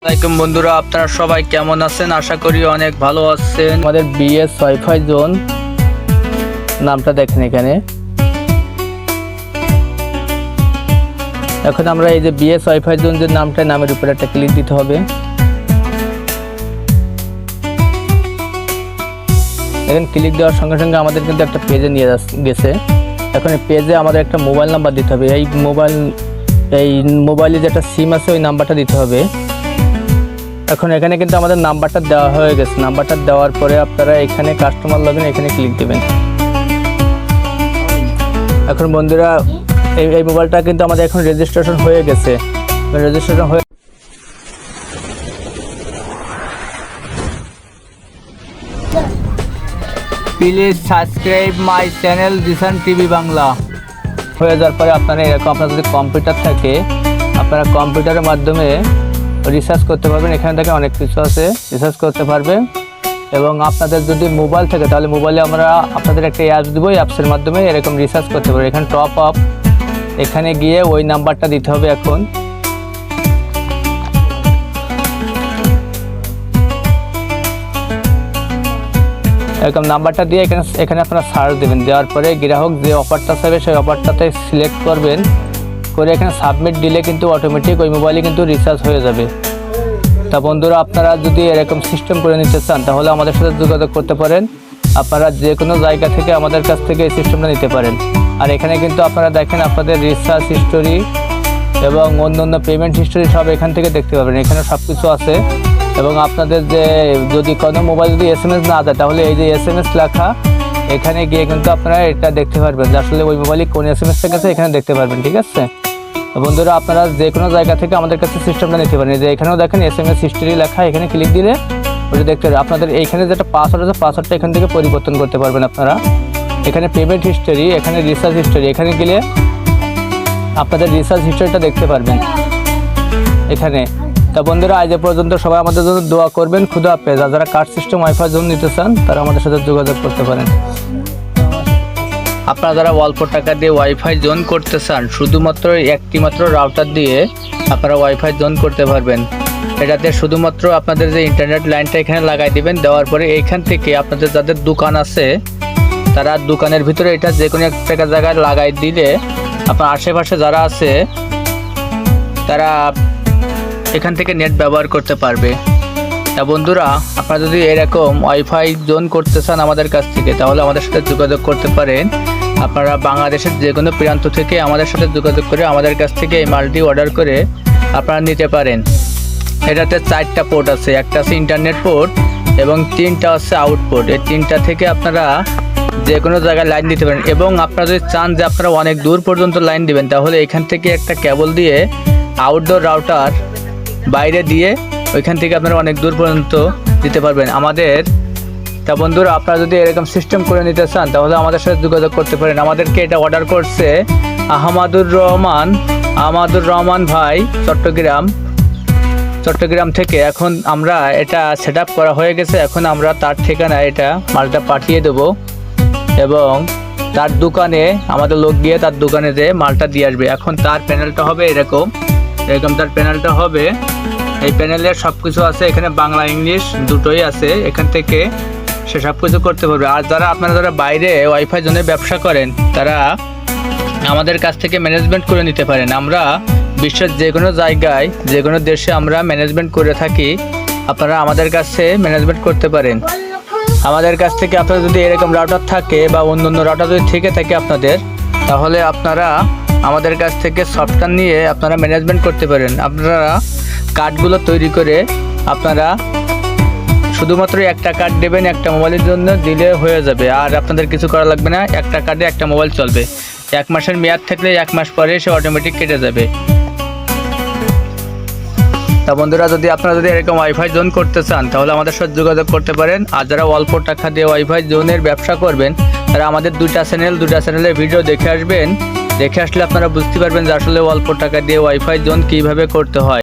আসসালামু বন্ধুরা, আপনারা সবাই কেমন আছেন? আশা করি অনেক ভালো আছেন। আমাদের বিএস ওয়াইফাই জোন নামটা দেখেন এখানে। এখন আমরা এই যে বিএস ওয়াইফাই জোন যে নামটা, নামের উপরে একটা ক্লিক দিতে হবে। এখন ক্লিক দেওয়ার সঙ্গে সঙ্গে আমাদের কিন্তু একটা পেজে নিয়ে গেছে। এখন এই পেজে আমাদের একটা মোবাইল নাম্বার দিতে হবে। এই মোবাইলে যেটা সিম আছে ওই নাম্বারটা দিতে হবে। এখন এখানে কিন্তু আমাদের নাম্বারটা দেওয়া হয়ে গেছে। নাম্বারটা দেওয়ার পরে আপনারা এখানে কাস্টমার লগইন এখানে ক্লিক দেবেন। এখন বন্ধুরা এই মোবাইলটা কিন্তু আমাদের এখন রেজিস্ট্রেশন হয়ে গেছে। রেজিস্ট্রেশন হয়ে please subscribe my channel Jisan TV Bangla হয়ে যাওয়ার পরে আপনারা এরকম, আপনার যদি কম্পিউটার থাকে আপনারা কম্পিউটারের মাধ্যমে রিসার্চ করতে পারবেন। এখানে থেকে অনেক কিছু আছে, রিসার্চ করতে পারবেন। এবং আপনাদের যদি মোবাইল থাকে তাহলে মোবাইলে আমরা আপনাদের একটা অ্যাপস দেবো, এই অ্যাপসের মাধ্যমে এরকম রিসার্চ করতে পারবেন। এখানে টপ আপ, এখানে গিয়ে ওই নাম্বারটা দিতে হবে। এখন এরকম নাম্বারটা দিয়ে এখানে আপনারা সার্চ দেবেন। দেওয়ার পরে গ্রাহক যে অফারটা চাইবে সেই অফারটাতে সিলেক্ট করবেন, করে এখানে সাবমিট দিলে কিন্তু অটোমেটিক ওই মোবাইলে কিন্তু রিচার্জ হয়ে যাবে। তা বন্ধুরা, আপনারা যদি এরকম সিস্টেম করে নিতে চান তাহলে আমাদের সাথে যোগাযোগ করতে পারেন। আপনারা যে কোনো জায়গা থেকে আমাদের কাছ থেকে এই সিস্টেমটা নিতে পারেন। আর এখানে কিন্তু আপনারা দেখেন আপনাদের রিচার্জ হিস্টোরি এবং অন্য পেমেন্ট হিস্টোরি সব এখান থেকে দেখতে পাবেন। এখানে সব কিছু আছে। এবং আপনাদের যে যদি কোনো মোবাইল যদি SMS না যায় তাহলে এই যে SMS লেখা এখানে গিয়ে কিন্তু আপনারা এটা দেখতে পারবেন যে আসলে ওই মোবাইলে কোন SMS গেছে, এখানে দেখতে পারবেন। ঠিক আছে বন্ধুরা, আপনারা যে কোনো জায়গা থেকে আমাদের কাছে সিস্টেমটা নিতে পারেন। যে এখানেও দেখেন SMS হিস্ট্রি লেখা, এখানে ক্লিক দিলে ওটা দেখতে পারেন। আপনাদের এইখানে যেটা পাসওয়ার্ড আছে পাসওয়ার্ডটা এখান থেকে পরিবর্তন করতে পারবেন আপনারা। এখানে পেমেন্ট হিস্টরি, এখানে রিচার্জ হিস্টরি, এখানে গেলে আপনাদের রিচার্জ হিস্টরিটা দেখতে পারবেন এখানে। তা বন্ধুরা, আজ পর্যন্ত সবাই আমাদের জন্য দোয়া করবেন। খুদা হাফেজ। আর যারা কার্ড সিস্টেম ওয়াইফাই জোন নিতে চান তারা আমাদের সাথে যোগাযোগ করতে পারেন। আপনারা যারা অল্প টাকা দিয়ে ওয়াইফাই জোন করতে চান, শুধুমাত্র একটি মাত্র রাউটার দিয়ে আপনারা ওয়াইফাই জোন করতে পারবেন। এটাতে শুধুমাত্র আপনাদের যে ইন্টারনেট লাইনটা এখানে লাগাই দিবেন। দেওয়ার পরে এইখান থেকে আপনাদের যাদের দোকান আছে তারা দোকানের ভিতরে এটা যে কোনো একটা জায়গায় লাগাই দিলে আপনার আশেপাশে যারা আছে তারা এখান থেকে নেট ব্যবহার করতে পারবে। তা বন্ধুরা, আপনারা যদি এরকম ওয়াইফাই জোন করতে চান আমাদের কাছ থেকে তাহলে আমাদের সাথে যোগাযোগ করতে পারেন। আপনারা বাংলাদেশের যে কোনো প্রান্ত থেকে আমাদের সাথে যোগাযোগ করে আমাদের কাছ থেকে এই মালটি অর্ডার করে আপনারা নিতে পারেন। এটাতে 4টা পোর্ট আছে, একটা আছে ইন্টারনেট পোর্ট এবং 3টা আছে আউটপোর্ট। এই 3টা থেকে আপনারা যে কোনো জায়গায় লাইন দিতে পারেন। এবং আপনারা যদি চান যে আপনারা অনেক দূর পর্যন্ত লাইন দিবেন তাহলে এখান থেকে একটা কেবল দিয়ে আউটডোর রাউটার বাইরে দিয়ে ওইখান থেকে আপনারা অনেক দূর পর্যন্ত দিতে পারবেন আমাদের। তা বন্ধুরা, আপনারা যদি এরকম সিস্টেম করে নিতে চান তাহলে আমাদের সাথে যোগাযোগ করতে পারেন। আমাদেরকে এটা অর্ডার করছে আহমাদুর রহমান ভাই, চট্টগ্রাম থেকে। এখন আমরা এটা সেট আপ করা হয়ে গেছে। এখন আমরা তার ঠিকানায় এটা মালটা পাঠিয়ে দেব এবং তার দোকানে আমাদের লোক গিয়ে তার দোকানে যেয়ে মালটা দিয়ে আসবে। এখন তার প্যানেলটা হবে এরকম তার প্যানেলটা হবে। এই প্যানেলের সব কিছু আছে, এখানে বাংলা ইংলিশ দুটোই আছে। এখান থেকে সে সব কিছু করতে পারবে। আর আপনারা যারা বাইরে ওয়াইফাই জন্য ব্যবসা করেন তারা আমাদের কাছ থেকে ম্যানেজমেন্ট করে নিতে পারেন। আমরা বিশ্বের যে কোনো জায়গায় যে কোনো দেশে আমরা ম্যানেজমেন্ট করে থাকি। আপনারা আমাদের কাছে ম্যানেজমেন্ট করতে পারেন। আমাদের কাছ থেকে আপনারা যদি এরকম রাউটার থাকে বা অন্য রাউটার যদি থেকে থাকে আপনাদের, তাহলে আপনারা আমাদের কাছ থেকে সফটওয়্যার নিয়ে আপনারা ম্যানেজমেন্ট করতে পারেন। আপনারা কার্ডগুলো তৈরি করে আপনারা শুধুমাত্র একটা কার্ড দেবেন, একটা মোবাইলের জন্য দিলে হয়ে যাবে। আর আপনাদের কিছু করা লাগবে না, একটা কার্ডে একটা মোবাইল চলবে। 1 মাসের মেয়াদ থাকলে 1 মাস পরে সে অটোমেটিক কেটে যাবে। তা বন্ধুরা, আপনারা যদি এরকম ওয়াইফাই জোন করতে চান তাহলে আমাদের সাথে যোগাযোগ করতে পারেন। আর যারা অল্প টাকা দিয়ে ওয়াইফাই জোনের ব্যবসা করবেন তারা আমাদের দুটা চ্যানেলের ভিডিও দেখে আসবেন। দেখে আসলে আপনারা বুঝতে পারবেন যে আসলে অল্প টাকা দিয়ে ওয়াইফাই জোন কীভাবে করতে হয়।